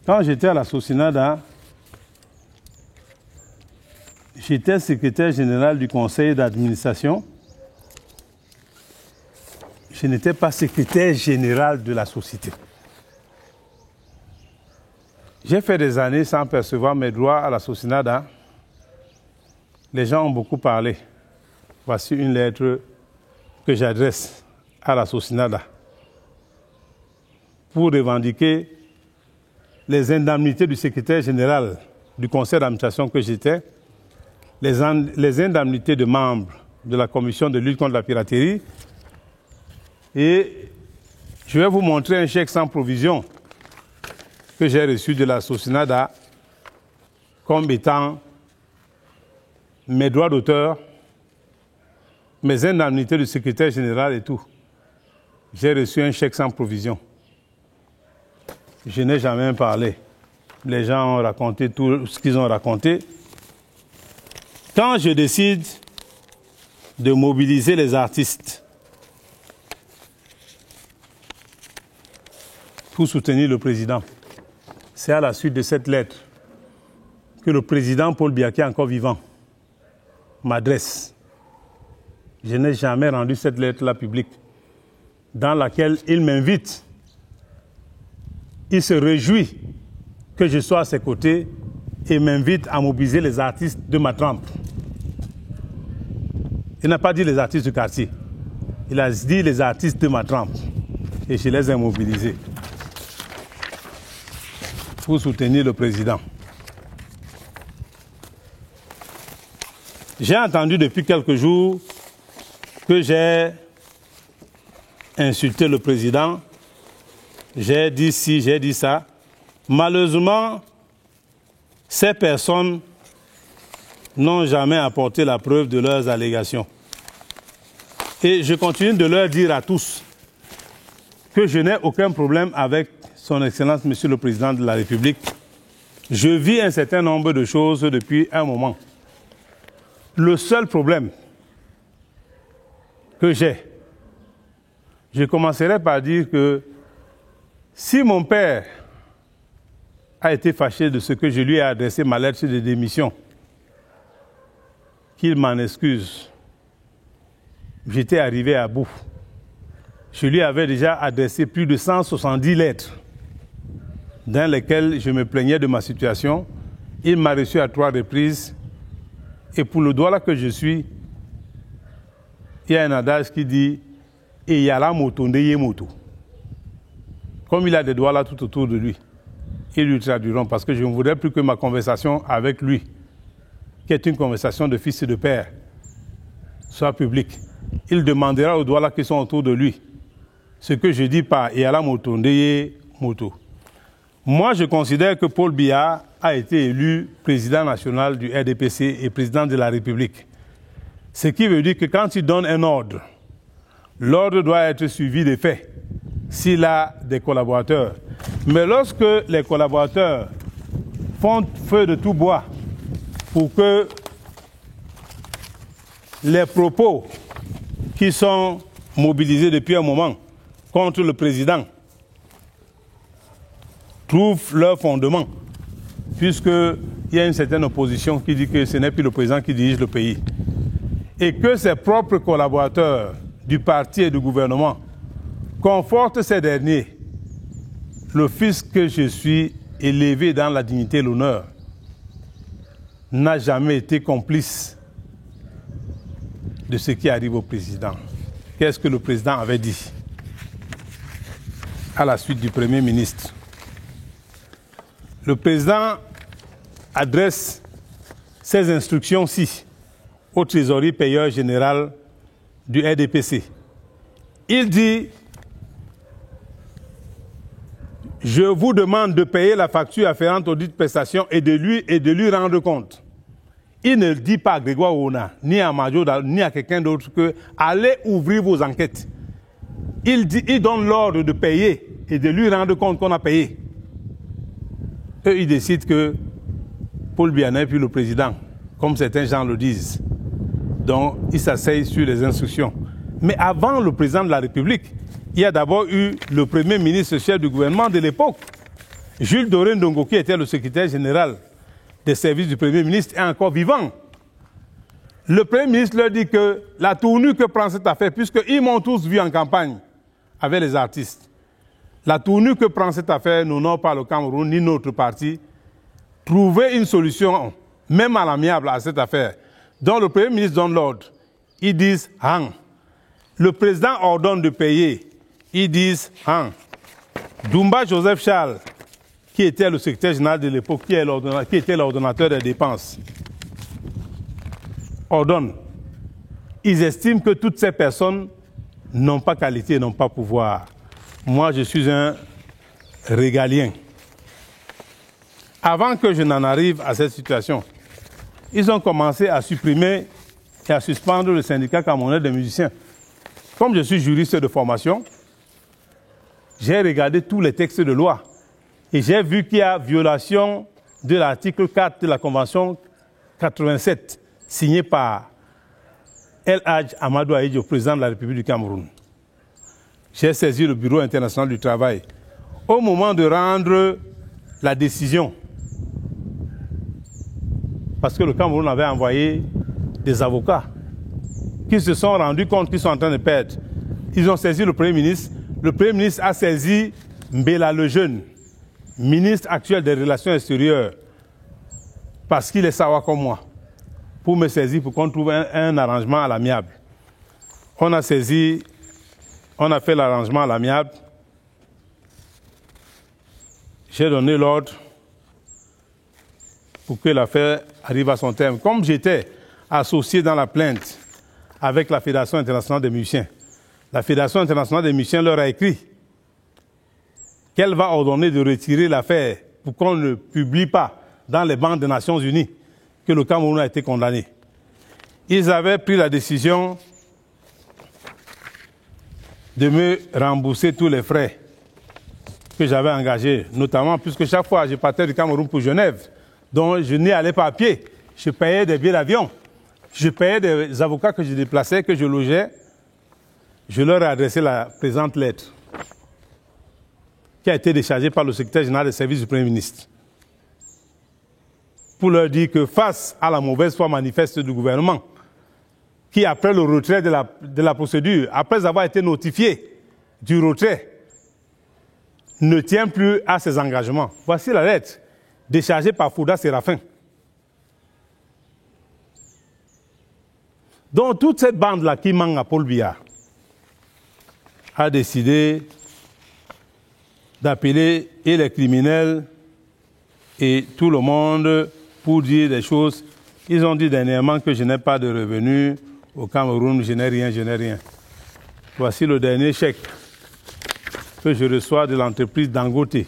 Quand j'étais à la Socinada, j'étais secrétaire général du conseil d'administration. Je n'étais pas secrétaire général de la société. J'ai fait des années sans percevoir mes droits à la Socinada. Les gens ont beaucoup parlé. Voici une lettre que j'adresse à la Socinada pour revendiquer les indemnités du secrétaire général du conseil d'administration que j'étais, les indemnités de membres de la commission de lutte contre la piraterie. Et je vais vous montrer un chèque sans provision que j'ai reçu de la Socinada comme étant mes droits d'auteur, mes indemnités du secrétaire général et tout. J'ai reçu un chèque sans provision. Je n'ai jamais parlé. Les gens ont raconté tout ce qu'ils ont raconté. Quand je décide de mobiliser les artistes pour soutenir le président, c'est à la suite de cette lettre que le président Paul Biya, qui est encore vivant, m'adresse. Je n'ai jamais rendu cette lettre-là publique, dans laquelle il m'invite. Il se réjouit que je sois à ses côtés et m'invite à mobiliser les artistes de ma trempe. Il n'a pas dit les artistes du quartier. Il a dit les artistes de ma trempe. Et je les ai mobilisés pour soutenir le président. J'ai entendu depuis quelques jours que j'ai insulté le président. J'ai dit ci, j'ai dit ça. Malheureusement, ces personnes n'ont jamais apporté la preuve de leurs allégations. Et je continue de leur dire à tous que je n'ai aucun problème avec son Excellence, Monsieur le Président de la République. Je vis un certain nombre de choses depuis un moment. Le seul problème que j'ai, je commencerai par dire que si mon père a été fâché de ce que je lui ai adressé ma lettre de démission, qu'il m'en excuse. J'étais arrivé à bout. Je lui avais déjà adressé plus de 170 lettres dans lesquelles je me plaignais de ma situation. Il m'a reçu à 3 reprises. Et pour le Douala que je suis, il y a un adage qui dit « Et yala moto ndeye moto ». Comme il a des Douala tout autour de lui, ils lui traduiront parce que je ne voudrais plus que ma conversation avec lui, qui est une conversation de fils et de père, soit publique. Il demandera aux Douala qui sont autour de lui ce que je dis par « Yala moto ndeye moto ». Moi, je considère que Paul Biya a été élu président national du RDPC et président de la République. Ce qui veut dire que quand il donne un ordre, l'ordre doit être suivi des faits s'il a des collaborateurs. Mais lorsque les collaborateurs font feu de tout bois pour que les propos qui sont mobilisés depuis un moment contre le président trouvent leur fondement, puisqu'il y a une certaine opposition qui dit que ce n'est plus le président qui dirige le pays, et que ses propres collaborateurs du parti et du gouvernement confortent ces derniers, le fils que je suis, élevé dans la dignité et l'honneur, n'a jamais été complice de ce qui arrive au président. Qu'est-ce que le président avait dit à la suite du Premier ministre? Le président adresse ses instructions-ci au trésorier payeur général du RDPC. Il dit « Je vous demande de payer la facture afférente aux dites prestations et de lui rendre compte. » Il ne dit pas à Grégoire Ona, ni à Majo, ni à quelqu'un d'autre que « Allez ouvrir vos enquêtes ». Il donne l'ordre de payer et de lui rendre compte qu'on a payé. Eux, ils décident que Paul Biya n'est plus le président, comme certains gens le disent. Donc, ils s'asseyent sur les instructions. Mais avant le président de la République, il y a d'abord eu le premier ministre chef du gouvernement de l'époque. Jules Doré Ndongo, qui était le secrétaire général des services du Premier ministre, est encore vivant. Le Premier ministre leur dit que la tournure que prend cette affaire, puisqu'ils m'ont tous vu en campagne avec les artistes, la tournure que prend cette affaire n'honore pas le Cameroun ni notre parti. Trouver une solution, même à l'amiable, à cette affaire. Donc le Premier ministre donne l'ordre. Ils disent « hang ». Le président ordonne de payer. Ils disent « hang ». Doumba Joseph Charles, qui était le secrétaire général de l'époque, qui était l'ordonnateur des dépenses, ordonne. Ils estiment que toutes ces personnes n'ont pas qualité, n'ont pas pouvoir. Moi, je suis un régalien. Avant que je n'en arrive à cette situation, ils ont commencé à supprimer et à suspendre le syndicat camerounais des musiciens. Comme je suis juriste de formation, j'ai regardé tous les textes de loi et j'ai vu qu'il y a violation de l'article 4 de la Convention 87, signée par El Hadj Amadou Ahidjo, président de la République du Cameroun. J'ai saisi le Bureau international du travail. Au moment de rendre la décision, parce que le Cameroun avait envoyé des avocats qui se sont rendus compte qu'ils sont en train de perdre. Ils ont saisi le Premier ministre. Le Premier ministre a saisi Mbela Lejeune, ministre actuel des Relations extérieures, parce qu'il est savoir comme moi, pour me saisir, pour qu'on trouve un arrangement à l'amiable. On a saisi, on a fait l'arrangement à l'amiable. J'ai donné l'ordre pour que l'affaire arrive à son terme. Comme j'étais associé dans la plainte avec la Fédération internationale des musiciens, la Fédération internationale des musiciens leur a écrit qu'elle va ordonner de retirer l'affaire pour qu'on ne publie pas dans les banques des Nations Unies que le Cameroun a été condamné. Ils avaient pris la décision de me rembourser tous les frais que j'avais engagés, notamment puisque chaque fois je partais du Cameroun pour Genève, donc je n'y allais pas à pied. Je payais des billets d'avion, je payais des avocats que je déplaçais, que je logeais. Je leur ai adressé la présente lettre qui a été déchargée par le secrétaire général des services du Premier ministre pour leur dire que face à la mauvaise foi manifeste du gouvernement, qui après le retrait de la procédure, après avoir été notifié du retrait, ne tient plus à ses engagements. Voici la lettre déchargée par Fouda Séraphin. Donc toute cette bande-là qui manque à Paul Biya a décidé d'appeler et les criminels et tout le monde pour dire des choses. Ils ont dit dernièrement que je n'ai pas de revenus au Cameroun, je n'ai rien, je n'ai rien. Voici le dernier chèque que je reçois de l'entreprise Dangote.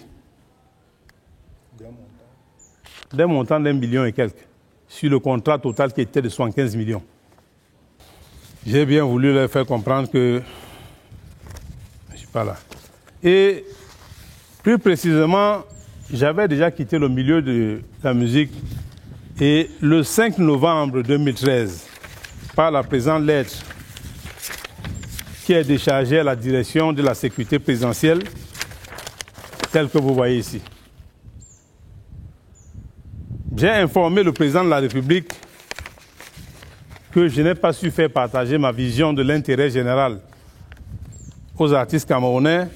D'un montant d'1 million et quelques, sur le contrat total qui était de 75 millions. J'ai bien voulu leur faire comprendre que je ne suis pas là. Et plus précisément, j'avais déjà quitté le milieu de la musique et le 5 novembre 2013, par la présente lettre qui est déchargée à la direction de la sécurité présidentielle, telle que vous voyez ici. J'ai informé le président de la République que je n'ai pas su faire partager ma vision de l'intérêt général aux artistes camerounais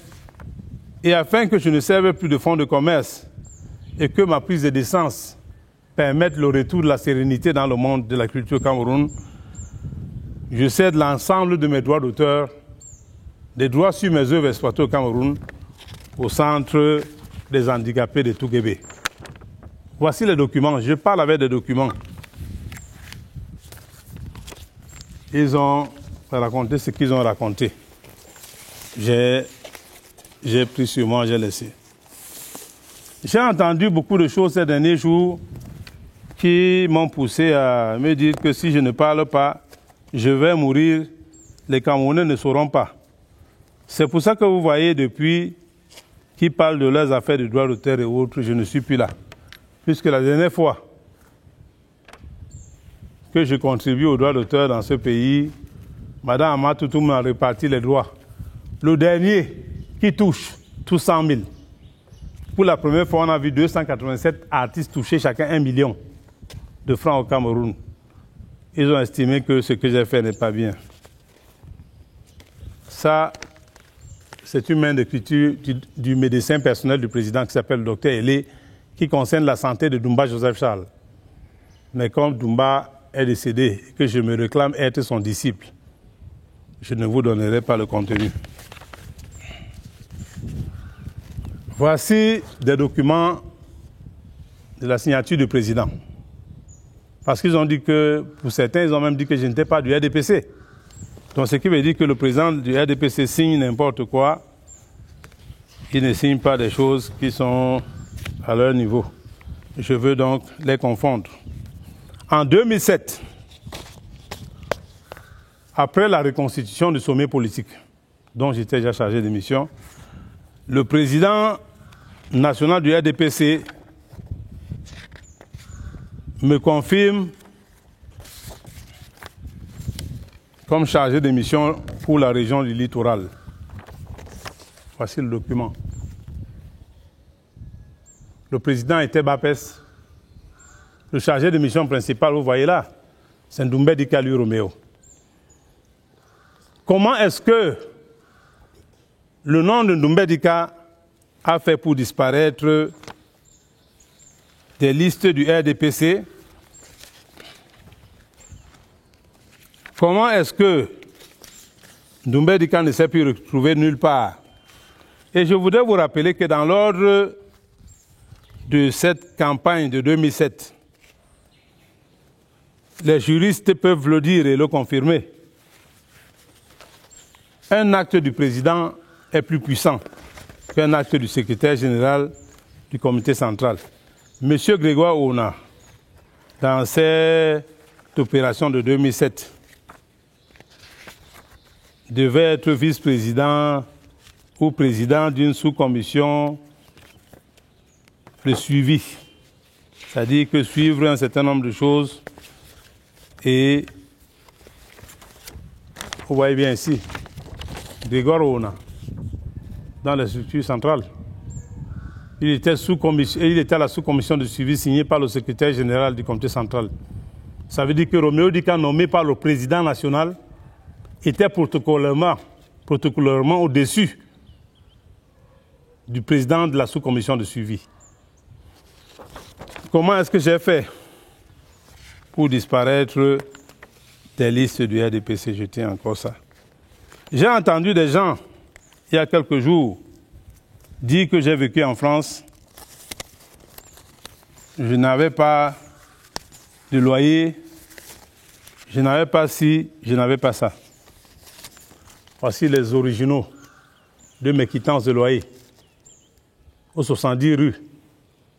et afin que je ne serve plus de fonds de commerce et que ma prise de décence permette le retour de la sérénité dans le monde de la culture Cameroun, je cède l'ensemble de mes droits d'auteur, des droits sur mes œuvres exploitées au Cameroun, au Centre des handicapés de Touguébé. Voici les documents, je parle avec des documents. Ils ont raconté ce qu'ils ont raconté. J'ai pris sur moi, j'ai laissé. J'ai entendu beaucoup de choses ces derniers jours qui m'ont poussé à me dire que si je ne parle pas, je vais mourir, les Camerounais ne sauront pas. C'est pour ça que vous voyez depuis qu'ils parlent de leurs affaires de droits d'auteur et autres, je ne suis plus là. Puisque la dernière fois que je contribue aux droits d'auteur dans ce pays, Mme Amatoutou m'a réparti les droits. Le dernier qui touche 100 000. Pour la première fois, on a vu 287 artistes toucher chacun 1 million de francs au Cameroun. Ils ont estimé que ce que j'ai fait n'est pas bien. Ça, c'est une main d'écriture du médecin personnel du président qui s'appelle Dr Elé, qui concerne la santé de Doumbia Joseph Charles. Mais comme Doumbia est décédé et que je me réclame être son disciple, je ne vous donnerai pas le contenu. Voici des documents de la signature du président. Parce qu'ils ont dit que, pour certains, ils ont même dit que je n'étais pas du RDPC. Donc ce qui veut dire que le président du RDPC signe n'importe quoi. Il ne signe pas des choses qui sont à leur niveau. Je veux donc les confondre. En 2007, après la reconstitution du sommet politique, dont j'étais déjà chargé de mission, le président national du RDPC me confirme comme chargé de mission pour la région du littoral. Voici le document. Le président était Bapes. Le chargé de mission principal, vous voyez là, c'est Ndumbé Dikalu Roméo. Comment est-ce que le nom de Ndumbé Dika a fait pour disparaître des listes du RDPC? Comment est-ce que Ndumbé Dika ne s'est pu retrouver nulle part? Et je voudrais vous rappeler que dans l'ordre de cette campagne de 2007, les juristes peuvent le dire et le confirmer. Un acte du président est plus puissant qu'un acte du secrétaire général du comité central. Monsieur Grégoire Ona, dans cette opération de 2007, devait être vice-président ou président d'une sous-commission de suivi. C'est-à-dire que suivre un certain nombre de choses et vous voyez bien ici, Grégoire Ona, dans la structure centrale. Il était à la sous-commission de suivi signée par le secrétaire général du comité central. Ça veut dire que Roméo Dika, nommé par le président national, était protocolairement au-dessus du président de la sous-commission de suivi. Comment est-ce que j'ai fait pour disparaître des listes du RDPC? Je tiens encore ça. J'ai entendu des gens, il y a quelques jours, dire que j'ai vécu en France. Je n'avais pas de loyer, je n'avais pas ci, je n'avais pas ça. Voici les originaux de mes quittances de loyer au 70 rue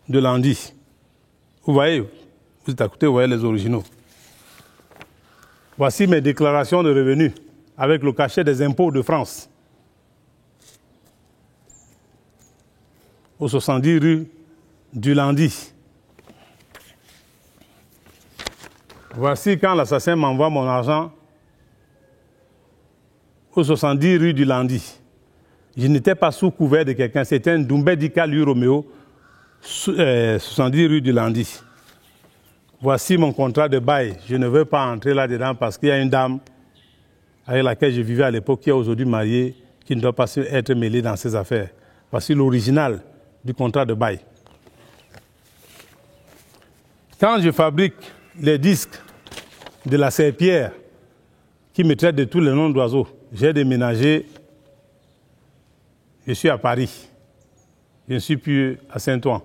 de Landy. Vous voyez, vous êtes à côté, vous voyez les originaux. Voici mes déclarations de revenus avec le cachet des impôts de France. Au 70 rue du Landy. Voici quand l'assassin m'envoie mon argent au 70 rue du Landy. Je n'étais pas sous couvert de quelqu'un, c'était un Ndumbé Dika lui Roméo, 70 rue du Landy. Voici mon contrat de bail. Je ne veux pas entrer là-dedans parce qu'il y a une dame avec laquelle je vivais à l'époque qui est aujourd'hui mariée, qui ne doit pas être mêlée dans ces affaires. Voici l'original du contrat de bail. Quand je fabrique les disques de la Serpillère, qui me traite de tous les noms d'oiseaux, j'ai déménagé, je suis à Paris, je ne suis plus à Saint-Ouen.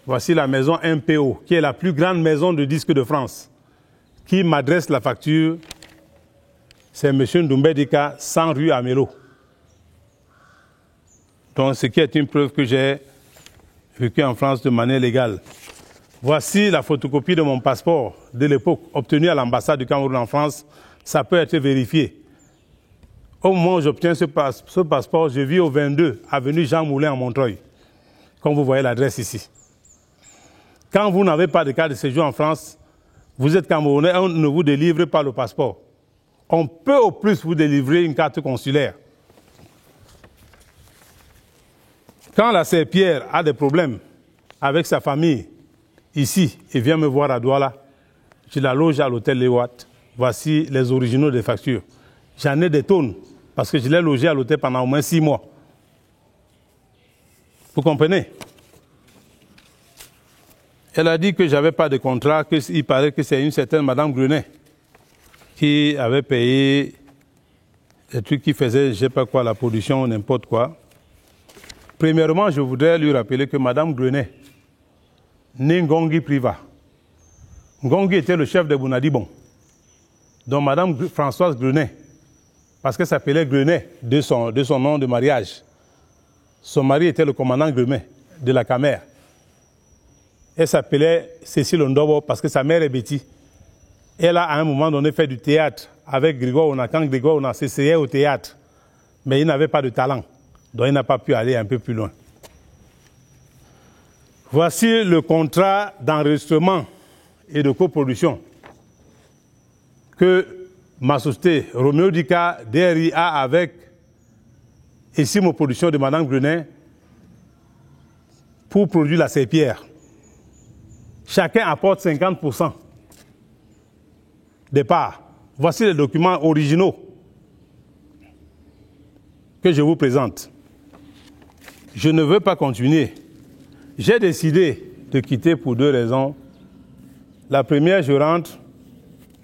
Voici la maison MPO, qui est la plus grande maison de disques de France. Qui m'adresse la facture, c'est M. Ndumbé Dika, 100 rue Amélo. Donc, ce qui est une preuve que j'ai vécu en France de manière légale. Voici la photocopie de mon passeport de l'époque, obtenu à l'ambassade du Cameroun en France. Ça peut être vérifié. Au moment où j'obtiens ce passeport, je vis au 22, avenue Jean Moulin à Montreuil. Comme vous voyez l'adresse ici. Quand vous n'avez pas de carte de séjour en France, vous êtes Camerounais, on ne vous délivre pas le passeport. On peut au plus vous délivrer une carte consulaire. Quand la sœur Pierre a des problèmes avec sa famille ici et vient me voir à Douala, je la loge à l'hôtel Lewat. Voici les originaux des factures. J'en ai des tonnes parce que je l'ai logé à l'hôtel pendant au moins 6 mois. Vous comprenez? Elle a dit que je n'avais pas de contrat, qu'il paraît que c'est une certaine Madame Grenet qui avait payé des trucs qui faisaient, je ne sais pas quoi, la production, n'importe quoi. Premièrement, je voudrais lui rappeler que Madame Grenet, née Ngongi Priva, Ngongi était le chef de Bounadibon. Donc Madame Françoise Grenet, parce qu'elle s'appelait Grenet de son nom de mariage. Son mari était le commandant Grenet de la Camère. Elle s'appelait Cécile Ondobo parce que sa mère est Betty. Elle a à un moment donné fait du théâtre avec Grégoire Ona. Quand Grégoire Ona s'essayait au théâtre, mais il n'avait pas de talent. Donc il n'a pas pu aller un peu plus loin. Voici le contrat d'enregistrement et de coproduction que ma société Roméo Dika DRI a avec Essimo Production de Madame Grenet pour produire la Sœur-Pierre. Chacun apporte 50% des parts. Voici les documents originaux que je vous présente. Je ne veux pas continuer. J'ai décidé de quitter pour 2 raisons. La première, je rentre,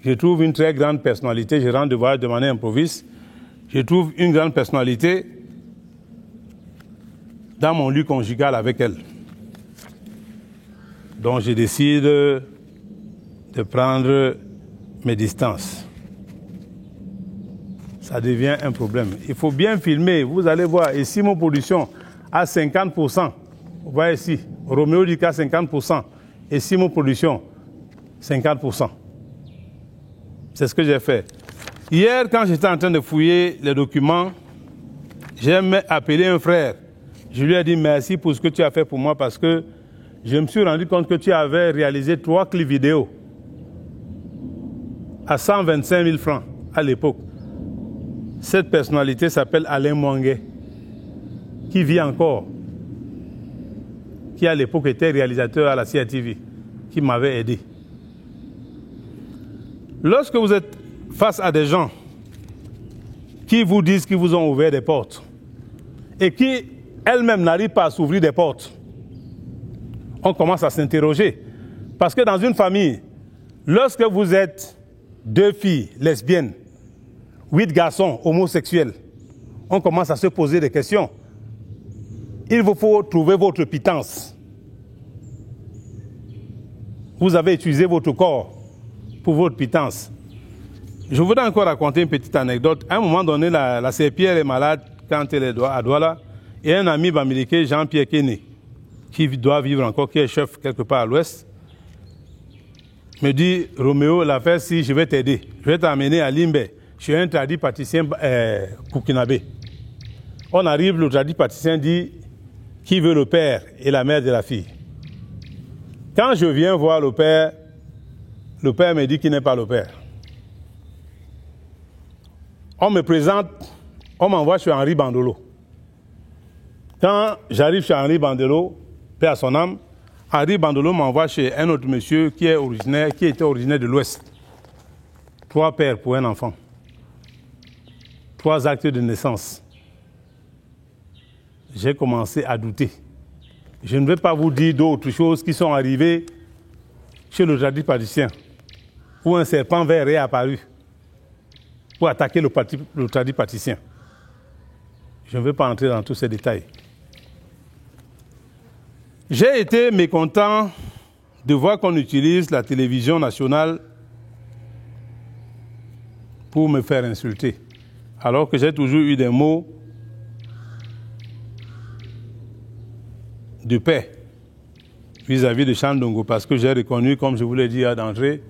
je trouve une très grande personnalité. Je rentre de voyage de manière improvise. Je trouve une grande personnalité dans mon lit conjugal avec elle. Donc je décide de prendre mes distances. Ça devient un problème. Il faut bien filmer. Vous allez voir, ici mon production à 50%. Vous voyez ici, Roméo Dika 50%. Et Simon Production, 50%. C'est ce que j'ai fait. Hier, quand j'étais en train de fouiller les documents, j'ai appelé un frère. Je lui ai dit merci pour ce que tu as fait pour moi parce que je me suis rendu compte que tu avais réalisé 3 clips vidéo à 125 000 francs à l'époque. Cette personnalité s'appelle Alain Mwangue, qui vit encore, qui à l'époque était réalisateur à la CRTV, qui m'avait aidé. Lorsque vous êtes face à des gens qui vous disent qu'ils vous ont ouvert des portes et qui elles-mêmes n'arrivent pas à s'ouvrir des portes, on commence à s'interroger. Parce que dans une famille, lorsque vous êtes 2 filles lesbiennes, 8 garçons homosexuels, on commence à se poser des questions. Il vous faut trouver votre pitance. Vous avez utilisé votre corps pour votre pitance. Je voudrais encore raconter une petite anecdote. À un moment donné, la sœur Pierre est malade quand elle est à Douala. Et un ami bamileke, Jean-Pierre Kéné, qui doit vivre encore, qui est chef quelque part à l'ouest, me dit, Roméo, l'affaire, si je vais t'aider, je vais t'amener à Limbe. Je suis un tradit pâtissier Koukinabe. On arrive, le tradit pâtissier dit, qui veut le père et la mère de la fille. Quand je viens voir le père me dit qu'il n'est pas le père. On me présente, on m'envoie chez Henri Bandolo. Quand j'arrive chez Henri Bandolo, paix à son âme, Henri Bandolo m'envoie chez un autre monsieur qui était originaire de l'Ouest. 3 pères pour un enfant. 3 actes de naissance. J'ai commencé à douter. Je ne vais pas vous dire d'autres choses qui sont arrivées chez le tradit pâtissier, où un serpent vert est apparu pour attaquer le tradit pâtissier. Je ne vais pas entrer dans tous ces détails. J'ai été mécontent de voir qu'on utilise la télévision nationale pour me faire insulter, alors que j'ai toujours eu des mots de paix vis-à-vis de Chandongo, parce que j'ai reconnu, comme je vous l'ai dit d'entrée,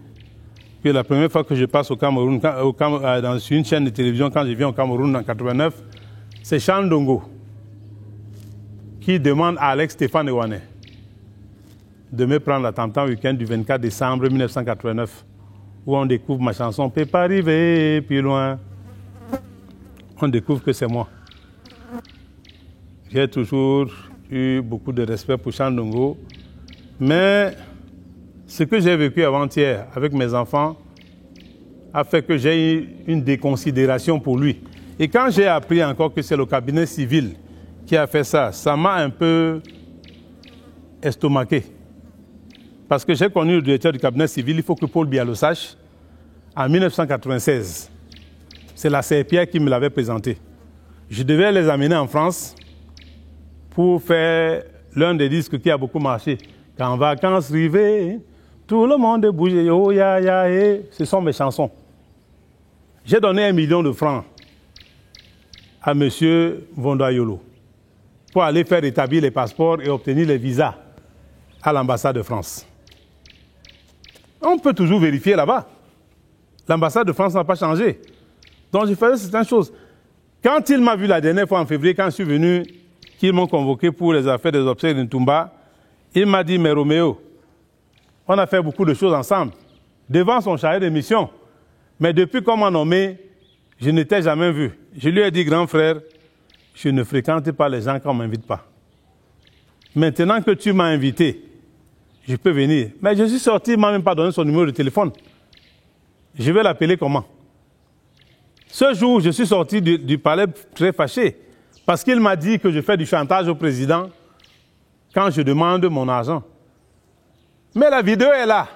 que la première fois que je passe au Cameroun, dans une chaîne de télévision, quand je viens au Cameroun en 1989, c'est Chandongo qui demande à Alex Stéphane Ewane de me prendre l'attentat week-end du 24 décembre 1989, où on découvre ma chanson « Peut pas arriver plus loin ». On découvre que c'est moi. J'ai toujours eu beaucoup de respect pour Charles Ndongo. Mais ce que j'ai vécu avant-hier avec mes enfants a fait que j'ai eu une déconsidération pour lui. Et quand j'ai appris encore que c'est le cabinet civil qui a fait ça, ça m'a un peu estomaqué. Parce que j'ai connu le directeur du cabinet civil, il faut que Paul Biya le sache, en 1996. C'est la CEPIA qui me l'avait présenté. Je devais les amener en France pour faire l'un des disques qui a beaucoup marché. Quand vacances arrivaient, tout le monde bougeait, oh ya ya, et ce sont mes chansons. J'ai donné 1 million de francs à M. Vondoayolo pour aller faire établir les passeports et obtenir les visas à l'ambassade de France. On peut toujours vérifier là-bas. L'ambassade de France n'a pas changé. Donc je faisais certaines choses. Quand il m'a vu la dernière fois en février, quand je suis venu, qu'ils m'ont convoqué pour les affaires des obsèques de Ntumba, il m'a dit, mais Roméo, on a fait beaucoup de choses ensemble, devant son chargé de mission. Mais depuis qu'on m'a nommé, je ne t'ai jamais vu. Je lui ai dit, grand frère, je ne fréquente pas les gens quand on ne m'invite pas. Maintenant que tu m'as invité, je peux venir. Mais je suis sorti, il ne m'a même pas donné son numéro de téléphone. Je vais l'appeler comment? Ce jour, je suis sorti du palais très fâché, parce qu'il m'a dit que je fais du chantage au président quand je demande mon argent. Mais la vidéo est là.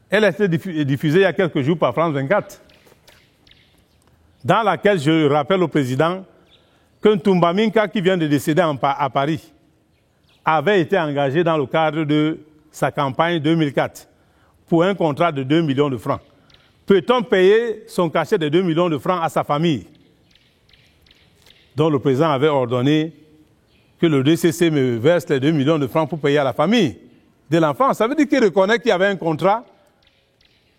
Elle a été diffusée il y a quelques jours par France 24, dans laquelle je rappelle au président que Ntumba Minka, qui vient de décéder à Paris, avait été engagé dans le cadre de sa campagne 2004 pour un contrat de 2 millions de francs. Peut-on payer son cachet de 2 millions de francs à sa famille, dont le président avait ordonné que le DCC me verse les 2 millions de francs pour payer à la famille de l'enfant? Ça veut dire qu'il reconnaît qu'il y avait un contrat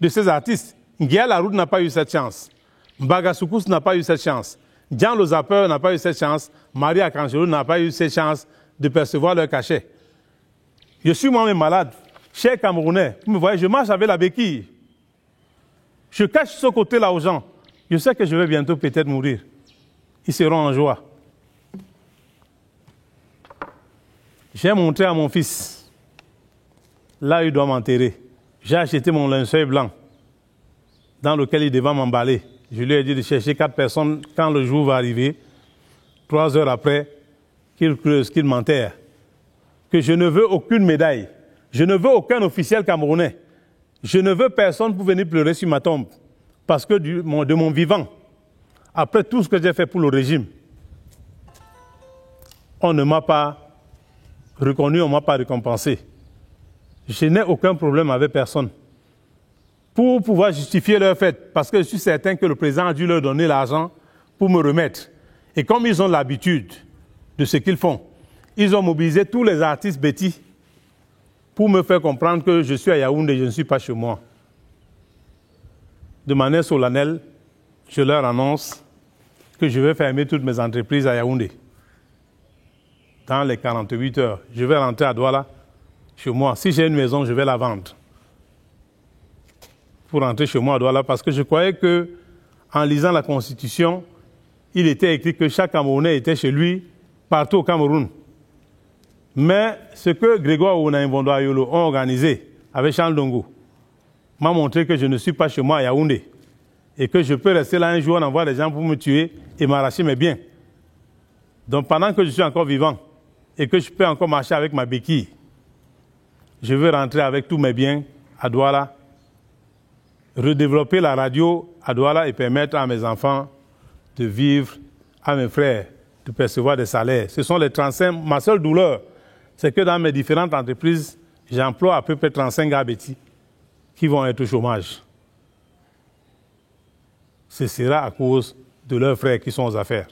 de ces artistes. Nguia Laroute n'a pas eu cette chance. Mbaga Soukous n'a pas eu cette chance. Jean Le Zapper n'a pas eu cette chance. Marie Akangelou n'a pas eu cette chance de percevoir leur cachet. Je suis moi-même malade. Cher Camerounais, vous me voyez, je marche avec la béquille. Je cache ce côté-là aux gens. Je sais que je vais bientôt peut-être mourir. Ils seront en joie. J'ai montré à mon fils, là il doit m'enterrer. J'ai acheté mon linceul blanc dans lequel il devait m'emballer. Je lui ai dit de chercher 4 personnes quand le jour va arriver, 3 heures après, qu'il creuse, qu'il m'enterre. Que je ne veux aucune médaille. Je ne veux aucun officiel camerounais. Je ne veux personne pour venir pleurer sur ma tombe. Parce que de mon vivant, après tout ce que j'ai fait pour le régime, on ne m'a pas reconnu, on ne m'a pas récompensé. Je n'ai aucun problème avec personne. Pour pouvoir justifier leur fait, parce que je suis certain que le président a dû leur donner l'argent pour me remettre. Et comme ils ont l'habitude de ce qu'ils font, ils ont mobilisé tous les artistes bêtis pour me faire comprendre que je suis à Yaoundé et je ne suis pas chez moi. De manière solennelle, je leur annonce que je vais fermer toutes mes entreprises à Yaoundé. Dans les 48 heures, je vais rentrer à Douala, chez moi. Si j'ai une maison, je vais la vendre pour rentrer chez moi à Douala, parce que je croyais que, en lisant la Constitution, il était écrit que chaque Camerounais était chez lui, partout au Cameroun. Mais ce que Grégoire Ounaï Vondoayolo ont organisé avec Charles Ndongo m'a montré que je ne suis pas chez moi à Yaoundé et que je peux rester là un jour, on envoie des gens pour me tuer et m'arracher mes biens. Donc pendant que je suis encore vivant et que je peux encore marcher avec ma béquille, je veux rentrer avec tous mes biens à Douala, redévelopper la radio à Douala et permettre à mes enfants de vivre, à mes frères de percevoir des salaires. Ce sont les 35. Ma seule douleur, c'est que dans mes différentes entreprises, j'emploie à peu près 35 gars bêtis qui vont être au chômage. Ce sera à cause de leurs frères qui sont aux affaires.